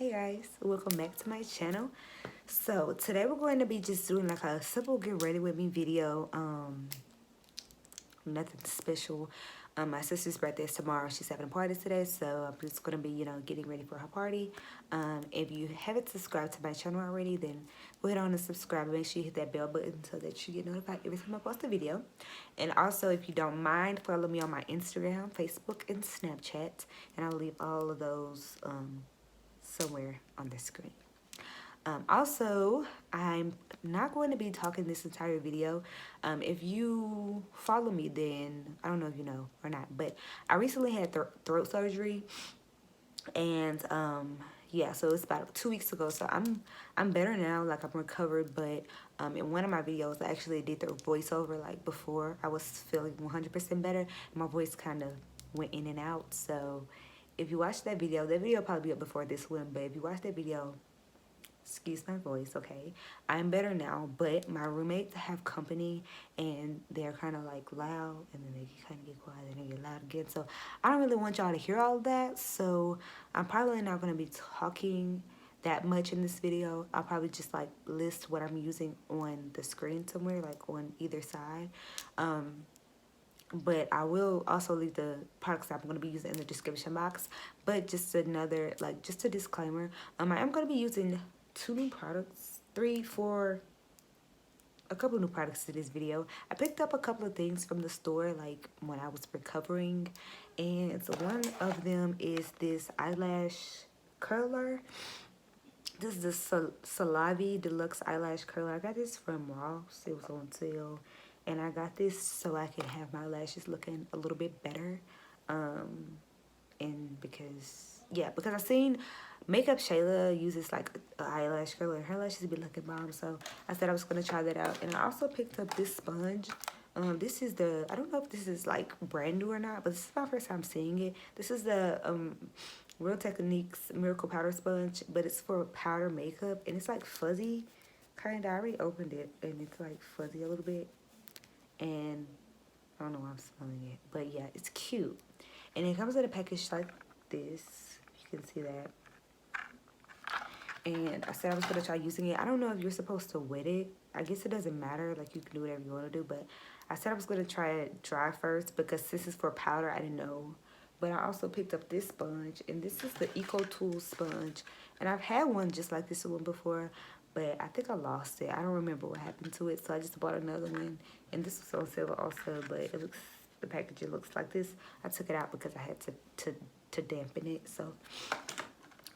Hey guys, welcome back to my channel. So today we're going to be just doing like a simple get ready with me video. Nothing special. My sister's birthday is tomorrow. She's having a party today, so I'm just gonna be, getting ready for her party. If you haven't subscribed to my channel already, then go ahead on and subscribe and make sure you hit that bell button so that you get notified every time I post a video. And also, if you don't mind, follow me on my Instagram, Facebook, and Snapchat, and I'll leave all of those somewhere on the screen. Also, I'm not going to be talking this entire video. If you follow me, then I don't know if you know or not, but I recently had throat surgery, and yeah, so it's about 2 weeks ago. So I'm better now, like I'm recovered. But in one of my videos, I actually did the voiceover like before I was feeling 100% better, and my voice kind of went in and out. So if you watch that video will probably be up before this one. But if you watch that video, excuse my voice, okay, I'm better now, but my roommates have company and they're kind of like loud, and then they kind of get quiet and they get loud again. So I don't really want y'all to hear all of that, so I'm probably not going to be talking that much in this video. I'll probably just like list what I'm using on the screen somewhere, like on either side. But I will also leave the products that I'm going to be using in the description box. But just another, like, just a disclaimer, I am going to be using 2 new products, 3, 4, a couple new products to this video. I picked up a couple of things from the store, like, when I was recovering. And so one of them is this eyelash curler. This is the Salavi Deluxe Eyelash Curler. I got this from Ross. It was on sale. And I got this so I can have my lashes looking a little bit better. And because I seen Makeup Shayla uses like an eyelash curler, and her lashes be looking bomb. So I said I was going to try that out. And I also picked up this sponge. This is the, I don't know if this is like brand new or not, but this is my first time seeing it. This is the Real Techniques Miracle Powder Sponge, but it's for powder makeup, and it's like fuzzy, kind of. I already opened it, and it's like fuzzy a little bit, and I don't know why I'm smelling it, but yeah, it's cute. And it comes in a package like this. You can see that. And I said I was going to try using it. I don't know if you're supposed to wet it. I guess it doesn't matter. Like, you can do whatever you want to do. But I said I was going to try it dry first because this is for powder. I didn't know. But I also picked up this sponge. And this is the Eco Tools sponge. And I've had one just like this one before. But I think I lost it. I don't remember what happened to it. So I just bought another one. And this was on sale also. But it looks, the packaging looks like this. I took it out because I had to dampen it. So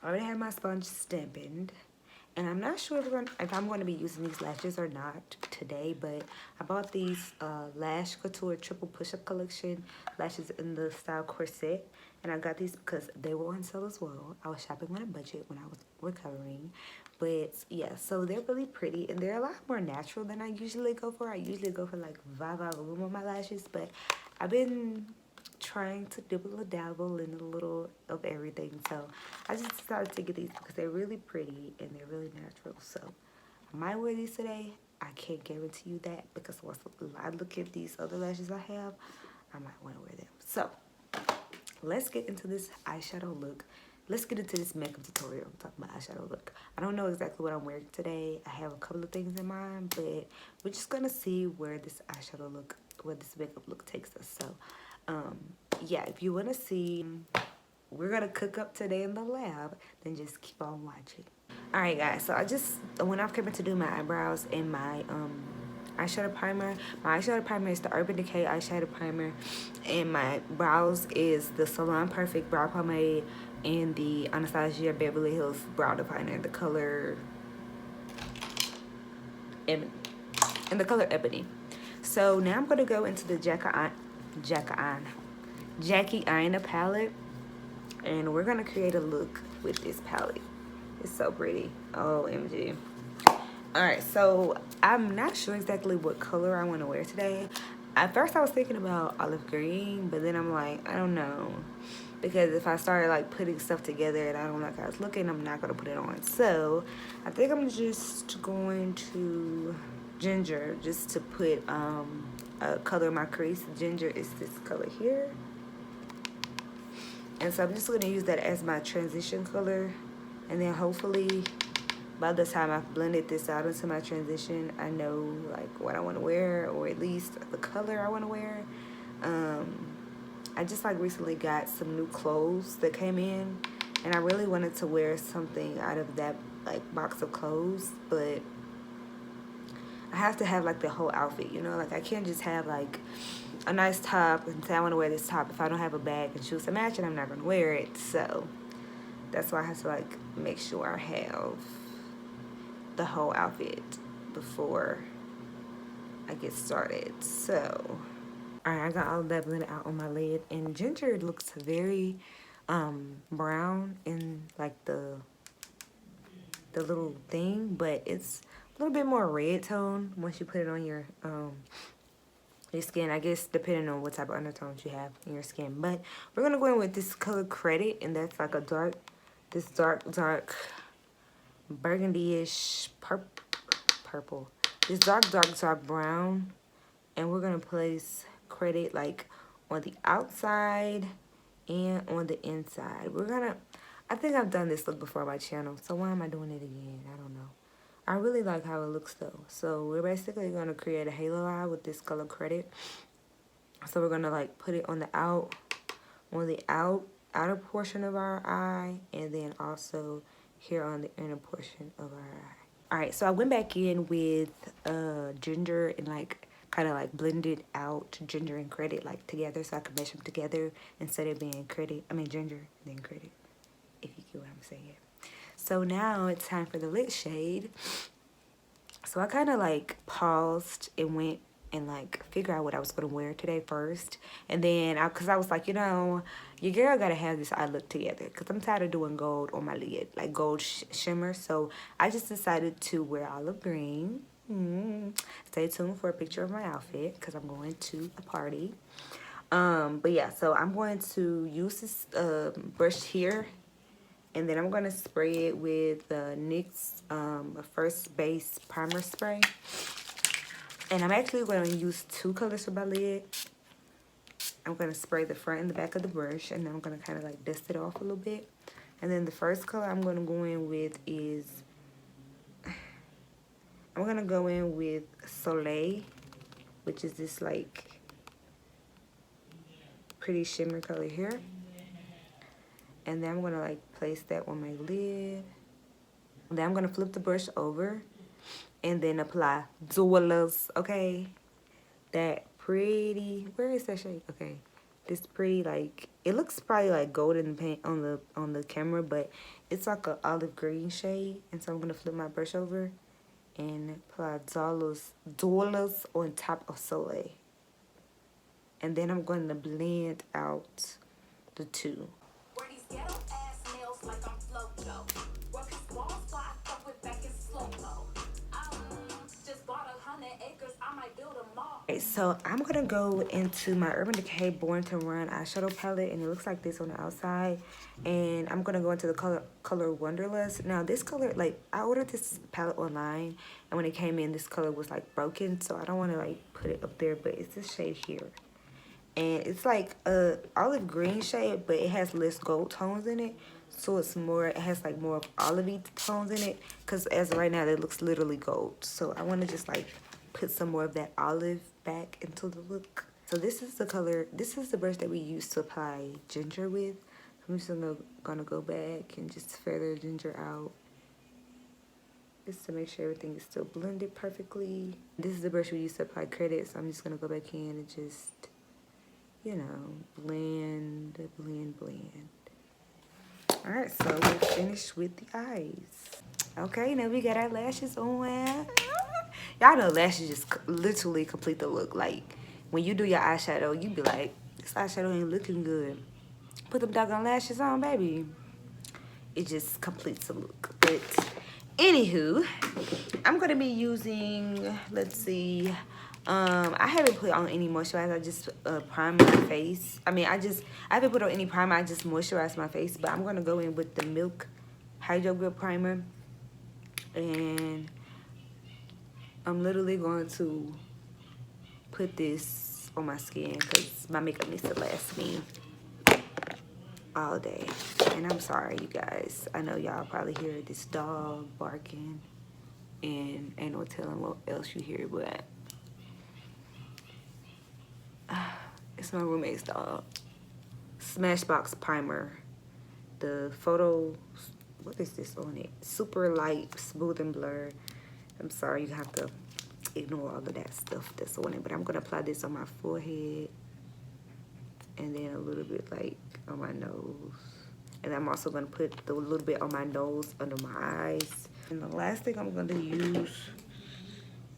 I already had my sponge dampened, and I'm not sure if I'm going to be using these lashes or not today, but I bought these Lash Couture Triple Push-Up Collection lashes in the style corset, and I got these because they were on sale as well. I was shopping on a budget when I was recovering, but yeah, so they're really pretty, and they're a lot more natural than I usually go for. I usually go for like Viva Room on my lashes, but I've been trying to dibble and dabble in a little of everything, so I just decided to get these because they're really pretty and they're really natural. So I might wear these today. I can't guarantee you that because once I look at these other lashes I have, I might want to wear them. So let's get into this eyeshadow look. Let's get into this makeup tutorial. I'm talking about eyeshadow look. I don't know exactly what I'm wearing today. I have a couple of things in mind, but we're just gonna see where this eyeshadow look, where this makeup look takes us. So yeah, if you want to see we're gonna cook up today in the lab, then just keep on watching. All right guys, so I just went off camera to do my eyebrows and my eyeshadow primer. My eyeshadow primer is the Urban Decay eyeshadow primer, and my brows is the Salon Perfect brow pomade and the Anastasia Beverly Hills brow definer, the color Ebony, in the color Ebony. So now I'm gonna go into the Jackie Aina palette, and we're gonna create a look with this palette. It's so pretty. OMG. Alright, so I'm not sure exactly what color I want to wear today. At first I was thinking about olive green, but then I'm like, I don't know, because if I started like putting stuff together and I don't like how it's looking, I'm not gonna put it on. So I think I'm just going to ginger, just to put a color in my crease. Ginger is this color here. And so I'm just going to use that as my transition color And then hopefully by the time I've blended this out into my transition, I know like what I want to wear, or at least the color I want to wear. I just like recently got some new clothes that came in, and I really wanted to wear something out of that like box of clothes, but I have to have like the whole outfit, you know? Like I can't just have like a nice top and say I want to wear this top. If I don't have a bag and shoes to match it, I'm not going to wear it. So that's why I have to like make sure I have the whole outfit before I get started. So, alright, I got all of that blended out on my lid, and ginger looks very brown in like the little thing, but it's a little bit more red tone once you put it on your skin, I guess, depending on what type of undertones you have in your skin. But we're gonna go in with this color Credit, and that's like a dark burgundy-ish purple. This dark brown, and we're gonna place Credit like on the outside and on the inside. I think I've done this look before on my channel, so why am I doing it again? I don't know. I really like how it looks though. So we're basically gonna create a halo eye with this color Credit. So we're gonna like put it on the outer portion of our eye, and then also here on the inner portion of our eye. Alright, so I went back in with ginger and like kind of like blended out ginger and Credit like together so I could mesh them together instead of being ginger and then Credit, if you get what I'm saying. So now it's time for the lip shade. So I kind of like paused and went and like figure out what I was going to wear today first. And then, because I was like, you know, your girl got to have this eye look together. Because I'm tired of doing gold on my lid, like gold shimmer. So I just decided to wear olive green. Stay tuned for a picture of my outfit because I'm going to a party. But yeah, so I'm going to use this brush here. And then I'm going to spray it with the NYX First Base Primer Spray. And I'm actually going to use two colors for my lid. I'm going to spray the front and the back of the brush, and then I'm going to kind of like dust it off a little bit. And then the first color I'm going to go in with is, I'm going to go in with Soleil, which is this like pretty shimmer color here. And then I'm going to like place that on my lid. Then I'm going to flip the brush over and then apply Dualas, okay? That pretty, where is that shade? Okay, this pretty, like, it looks probably like golden paint on the camera, but it's like a olive green shade. And so I'm going to flip my brush over and apply Dualas on top of Soleil. And then I'm going to blend out the two. Okay, so I'm gonna go into my Urban Decay Born to Run eyeshadow palette, and it looks like this on the outside. And I'm gonna go into the color Wonderlust. Now this color, like, I ordered this palette online, and when it came in, this color was like broken, so I don't want to like put it up there, but it's this shade here. And it's like a olive green shade, but it has less gold tones in it. So it's more, it has like more of olivey tones in it. Because as of right now, it looks literally gold. So I want to just like put some more of that olive back into the look. So this is the color, this is the brush that we used to apply ginger with. I'm just gonna go back and just feather ginger out, just to make sure everything is still blended perfectly. This is the brush we used to apply Credit, so I'm just gonna go back in and just, you know, blend. Alright, so we're finished with the eyes. Okay, now we got our lashes on. Y'all know lashes just literally complete the look. Like, when you do your eyeshadow, you be like, this eyeshadow ain't looking good. Put them doggone lashes on, baby. It just completes the look. But, anywho, I'm going to be using, let's see, I haven't put on any moisturizer. I just primed my face. I haven't put on any primer. I just moisturized my face. But I'm going to go in with the Milk Hydro Grip Primer. And I'm literally going to put this on my skin because my makeup needs to last me all day. And I'm sorry, you guys. I know y'all probably hear this dog barking, and ain't no telling what else you hear, but it's my roommate's dog. Smashbox Primer. The photo, what is this on it? Super light, smooth and blur. I'm sorry, you have to ignore all of that stuff that's on it, but I'm gonna apply this on my forehead and then a little bit like on my nose. And I'm also gonna put a little bit on my nose, under my eyes. And the last thing I'm gonna use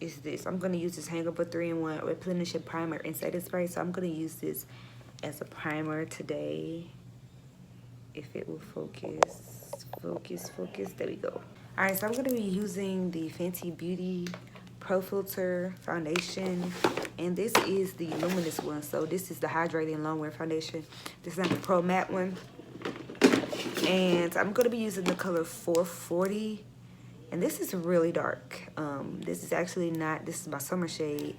is this. I'm gonna use this Hangover 3-in-1 Replenishing Primer and Setting Spray. So I'm gonna use this as a primer today. If it will focus, focus, there we go. All right, so I'm gonna be using the Fenty Beauty Pro Filter Foundation, and this is the luminous one. So this is the Hydrating Longwear Foundation. This is not the Pro Matte one. And I'm gonna be using the color 440, and this is really dark. This is actually not, this is my summer shade,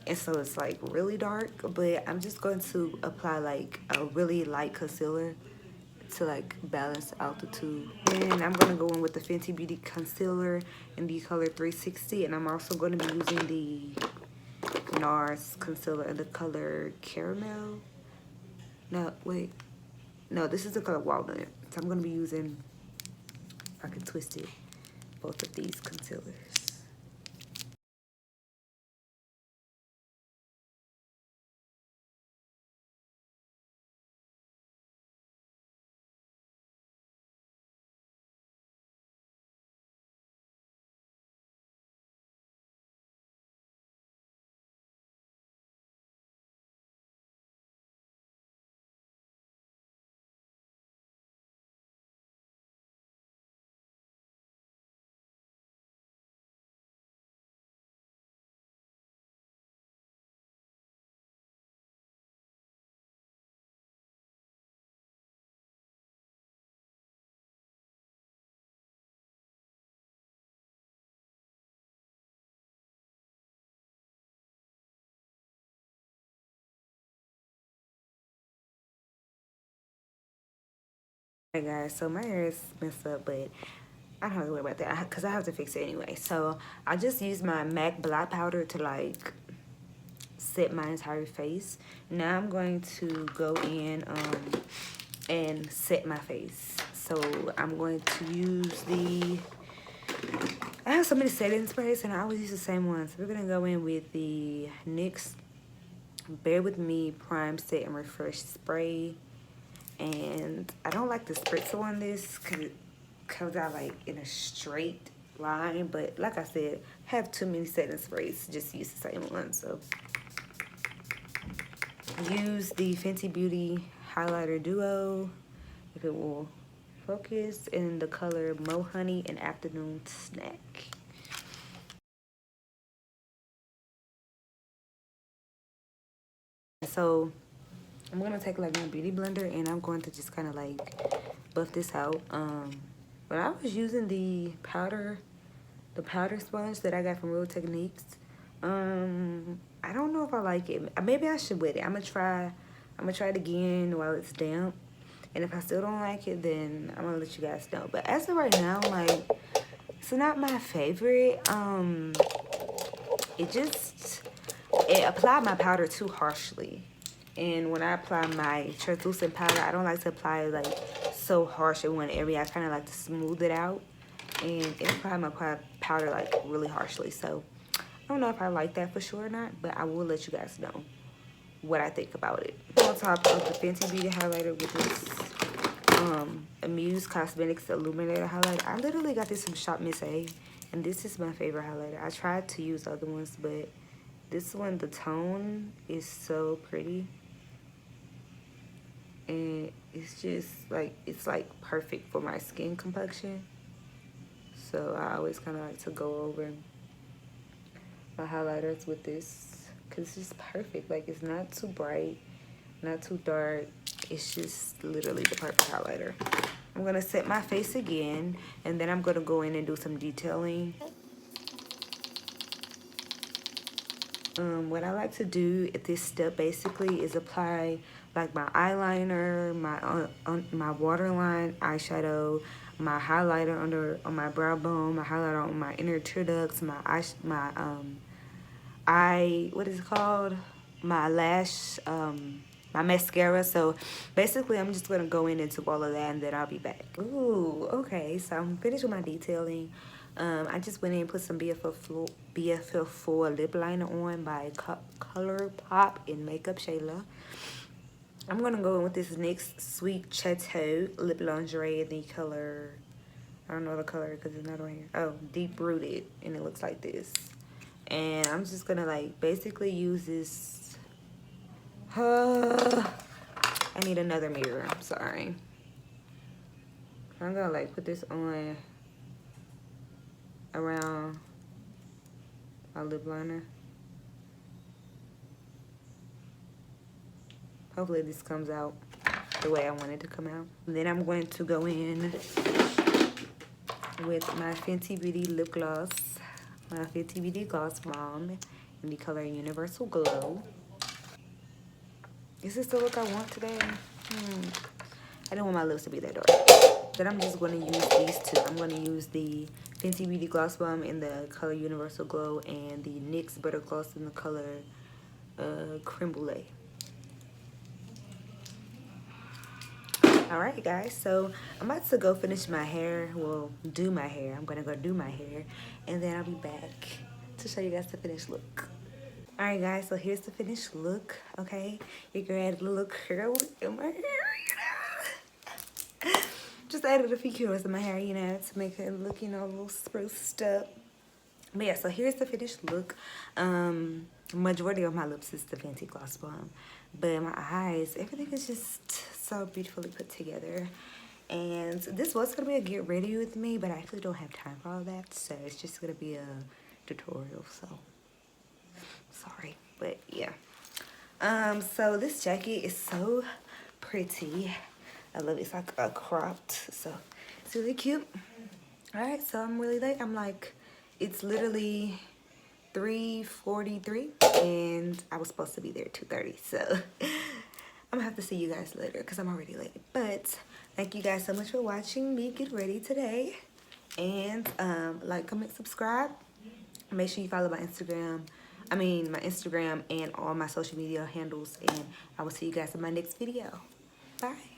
and so it's like really dark, but I'm just going to apply like a really light concealer to like balance out the two. And I'm gonna go in with the Fenty Beauty concealer in the color 360, and I'm also going to be using the NARS concealer in the color Caramel. No, wait. No, this is the color Walnut. So I'm gonna be using, if I can twist it, both of these concealers. Hey guys, so my hair is messed up, but I don't have to worry about that because I have to fix it anyway. So I just used my MAC Black Powder to like set my entire face. Now I'm going to go in and set my face. So I'm going to use I have so many setting sprays and I always use the same ones. So we're gonna go in with the NYX Bare With Me Prime Set and Refresh Spray. And I don't like the spritzer on this because it comes out like in a straight line. But like I said, I have too many setting sprays to just use the same one. So use the Fenty Beauty Highlighter Duo if it will focus in the color Mo Honey and Afternoon Snack. So I'm gonna take like my beauty blender and I'm going to just kind of like buff this out. When I was using the powder sponge that I got from Real Techniques, I don't know if I like it. Maybe I should wet it. I'm gonna try it again while it's damp. And if I still don't like it, then I'm gonna let you guys know. But as of right now, like, it's not my favorite. It applied my powder too harshly. And when I apply my translucent powder, I don't like to apply it like so harsh in one area. I kind of like to smooth it out. And it applied my powder like really harshly. So I don't know if I like that for sure or not, but I will let you guys know what I think about it. On top of the Fenty Beauty highlighter with this Amuse Cosmetics Illuminator highlighter. I literally got this from Shop Miss A, and this is my favorite highlighter. I tried to use other ones, but this one, the tone is so pretty. And it's just like, it's like perfect for my skin complexion. So I always kind of like to go over my highlighters with this because it's just perfect. Like, it's not too bright, not too dark. It's just literally the perfect highlighter. I'm gonna set my face again, and then I'm gonna go in and do some detailing. What I like to do at this step basically is apply like my eyeliner, my waterline eyeshadow, my highlighter under on my brow bone, my highlighter on my inner tear ducts, my eye, what is it called? My lash, my mascara. So basically I'm just gonna go in and do all of that and then I'll be back. Ooh, okay, so I'm finished with my detailing. I just went in and put some BFF 4 lip liner on by Color Pop in Makeup Shayla. I'm gonna go in with this NYX Sweet Chateau Lip Lingerie in the color, I don't know the color because it's not on here. Oh, Deep Rooted, and it looks like this. And I'm just gonna like basically use this. I need another mirror. I'm sorry. I'm gonna like put this on around my lip liner. Hopefully this comes out the way I want it to come out. And then I'm going to go in with my Fenty Beauty lip gloss, my Fenty Beauty Gloss Bomb in the color Universal Glow. Is this the look I want today? I don't want my lips to be that dark. Then I'm just going to use these two. I'm going to use the Fenty Beauty Gloss Bomb in the color Universal Glow and the NYX Butter Gloss in the color Creme Brulee. Alright guys, so I'm about to go finish my hair. Well, do my hair. I'm going to go do my hair. And then I'll be back to show you guys the finished look. Alright guys, so here's the finished look, okay? You can add a little curl in my hair, you know? Just added a few curls in my hair, you know, to make it look, you know, a little spruced up. But yeah, so here's the finished look. Majority of my lips is the Fenty Gloss Bomb. But my eyes, everything is just so beautifully put together. And this was going to be a get ready with me, but I actually don't have time for all that. So it's just going to be a tutorial, so sorry. But yeah. So this jacket is so pretty. I love it. It's like a cropped, so it's really cute. Alright, so I'm really late. I'm like, it's literally 3:43 and I was supposed to be there at 2:30, so I'm gonna have to see you guys later because I'm already late. But thank you guys so much for watching me get ready today, and like, comment, subscribe. Make sure you follow my Instagram and all my social media handles, and I will see you guys in my next video. Bye.